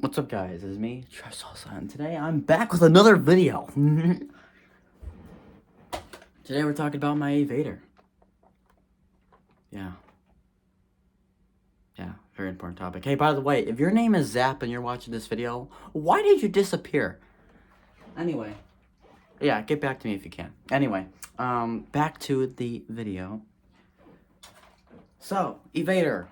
What's up, guys? It's me, Trust, and today I'm back with another video. Today we're talking about my Evader. Yeah, very important topic. Hey, by the way, if your name is Zap and you're watching this video, why did you disappear? Anyway, yeah, get back to me if you can. Anyway, back to the video. So, Evader.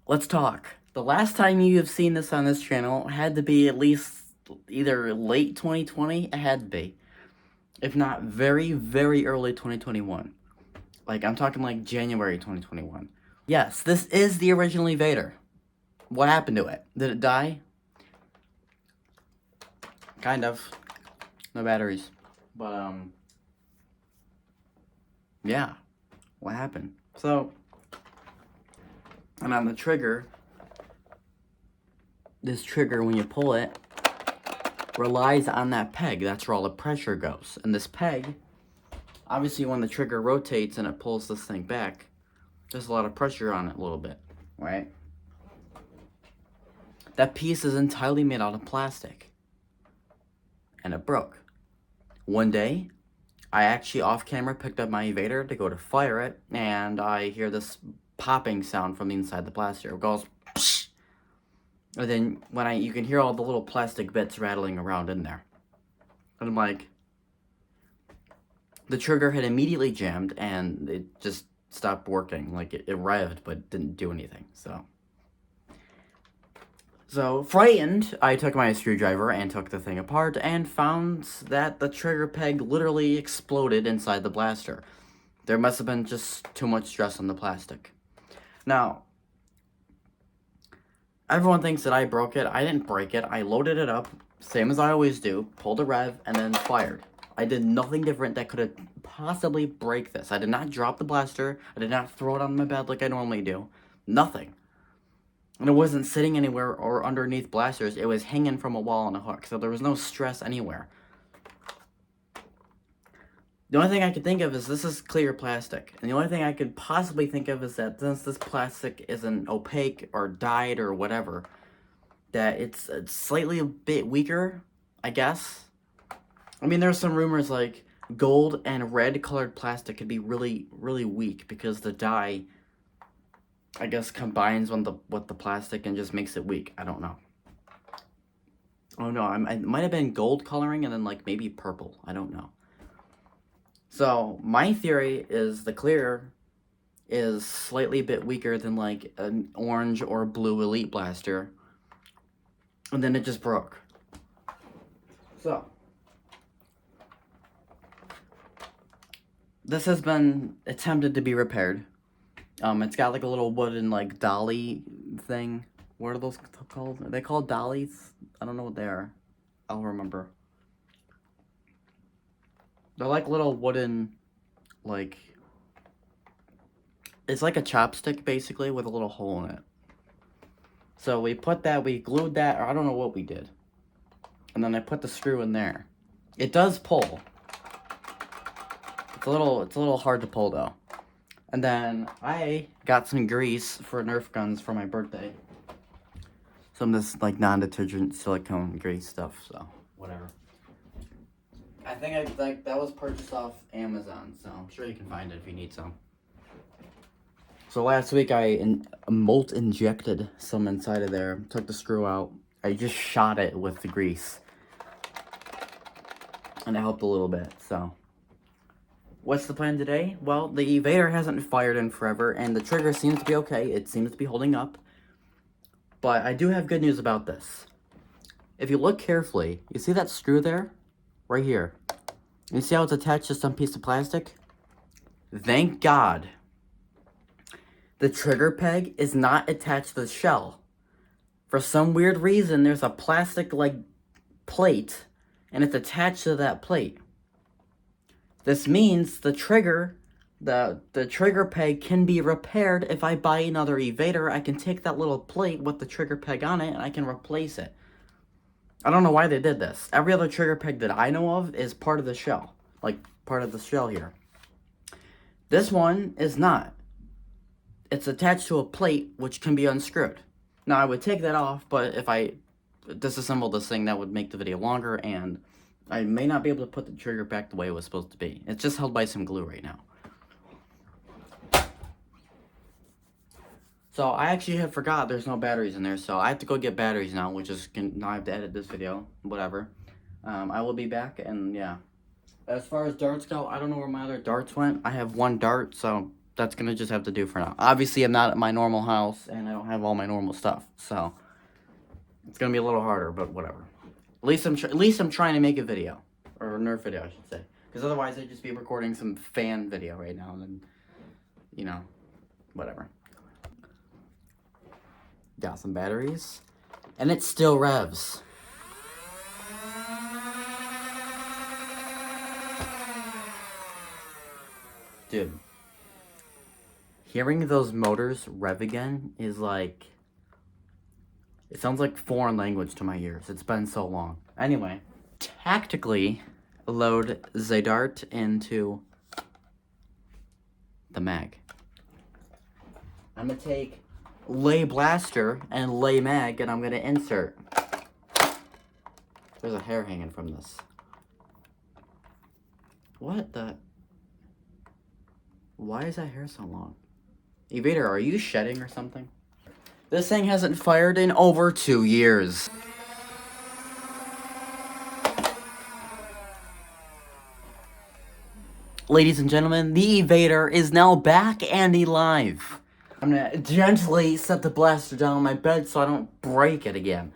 Let's talk. The last time you have seen this on this channel had to be at least either late 2020, it had to be. If not very, very early 2021. Like, I'm talking like January 2021. Yes, this is the original Evader. What happened to it? Did it die? Kind of. No batteries. But, yeah. What happened? So, and on the trigger, this trigger, when you pull it, relies on that peg. That's where all the pressure goes. And this peg, obviously when the trigger rotates and it pulls this thing back, there's a lot of pressure on it a little bit, right? That piece is entirely made out of plastic. And it broke. One day, I actually off camera picked up my Evader to go to fire it, and I hear this popping sound from the inside the plastic. It goes, psh! And then when you can hear all the little plastic bits rattling around in there. And I'm like, the trigger had immediately jammed and it just stopped working. Like it revved but didn't do anything. So frightened, I took my screwdriver and took the thing apart and found that the trigger peg literally exploded inside the blaster. There must have been just too much stress on the plastic. Now, everyone thinks that I broke it. I didn't break it. I loaded it up, same as I always do, pulled a rev, and then fired. I did nothing different that could have possibly break this. I did not drop the blaster. I did not throw it on my bed like I normally do. Nothing. And it wasn't sitting anywhere or underneath blasters. It was hanging from a wall on a hook, so there was no stress anywhere. The only thing I could think of is this is clear plastic. And the only thing I could possibly think of is that since this plastic isn't opaque or dyed or whatever, that it's slightly a bit weaker, I guess. I mean, there's some rumors like gold and red colored plastic could be really, really weak because the dye, I guess, combines with the plastic and just makes it weak. I don't know. Oh no, it might have been gold coloring and then like maybe purple. I don't know. So, my theory is the clear is slightly a bit weaker than, like, an orange or blue Elite Blaster. And then it just broke. So, this has been attempted to be repaired. It's got, like, a little wooden, like, dolly thing. What are those called? Are they called dollies? I don't know what they are. I'll remember. They're like little wooden, like, it's like a chopstick, basically, with a little hole in it. So we glued that, or I don't know what we did. And then I put the screw in there. It does pull. It's a little hard to pull, though. And then I got some grease for Nerf guns for my birthday. Some of this, like, non-detergent silicone grease stuff, so, whatever. I think that was purchased off Amazon, so I'm sure you can find it if you need some. So last week I molt injected some inside of there, took the screw out. I just shot it with the grease. And it helped a little bit, so. What's the plan today? Well, the Evader hasn't fired in forever, and the trigger seems to be okay. It seems to be holding up. But I do have good news about this. If you look carefully, you see that screw there? Right here. You see how it's attached to some piece of plastic? Thank God. The trigger peg is not attached to the shell. For some weird reason, there's a plastic, like, plate, and it's attached to that plate. This means the trigger, the trigger peg can be repaired. If I buy another Evader, I can take that little plate with the trigger peg on it, and I can replace it. I don't know why they did this. Every other trigger peg that I know of is part of the shell. Like, part of the shell here. This one is not. It's attached to a plate, which can be unscrewed. Now, I would take that off, but if I disassemble this thing, that would make the video longer, and I may not be able to put the trigger back the way it was supposed to be. It's just held by some glue right now. So, I actually had forgot there's no batteries in there, so I have to go get batteries now, which is, now I have to edit this video, whatever. I will be back, and yeah. As far as darts go, I don't know where my other darts went. I have one dart, so that's gonna just have to do for now. Obviously, I'm not at my normal house, and I don't have all my normal stuff, so it's gonna be a little harder, but whatever. At least I'm trying to make a video, or a Nerf video, I should say, because otherwise I'd just be recording some fan video right now, and then, you know, whatever. Got some batteries, and it still revs. Dude, hearing those motors rev again is like, it sounds like foreign language to my ears. It's been so long. Anyway, tactically load the dart into the mag. I'm gonna take lay blaster and lay mag, and I'm gonna insert. There's a hair hanging from this. What the? Why is that hair so long? Evader, are you shedding or something? This thing hasn't fired in over 2 years. Ladies and gentlemen, the Evader is now back and alive. I'm gonna gently set the blaster down on my bed so I don't break it again.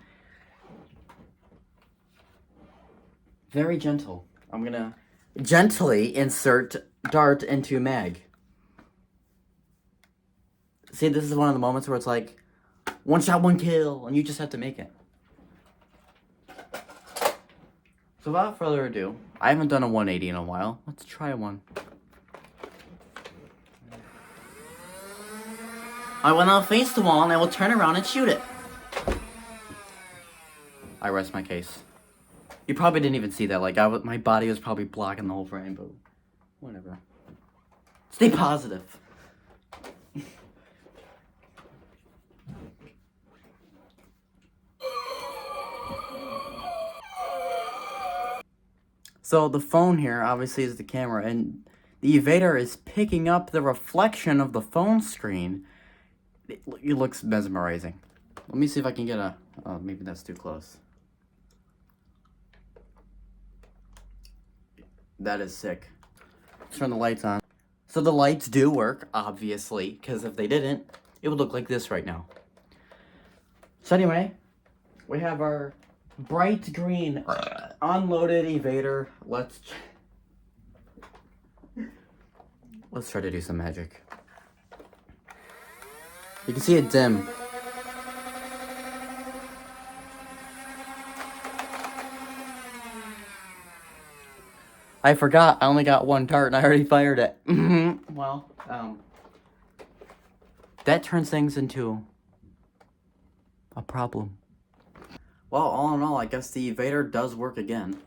Very gentle. I'm gonna gently insert dart into mag. See, this is one of the moments where it's like, one shot, one kill, and you just have to make it. So without further ado, I haven't done a 180 in a while. Let's try one. I will now face the wall, and I will turn around and shoot it. I rest my case. You probably didn't even see that. Like, my body was probably blocking the whole frame, but whatever. Stay positive. So the phone here obviously is the camera, and the Evader is picking up the reflection of the phone screen. It looks mesmerizing. Let me see if I can get a... Oh, maybe that's too close. That is sick. Let's turn the lights on. So the lights do work, obviously, because if they didn't, it would look like this right now. So anyway, we have our bright green unloaded Evader. Let's try to do some magic. You can see it dim. I forgot, I only got one dart and I already fired it. Well, that turns things into a problem. Well, all in all, I guess the Evader does work again.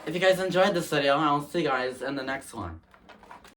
If you guys enjoyed this video, I'll see you guys in the next one.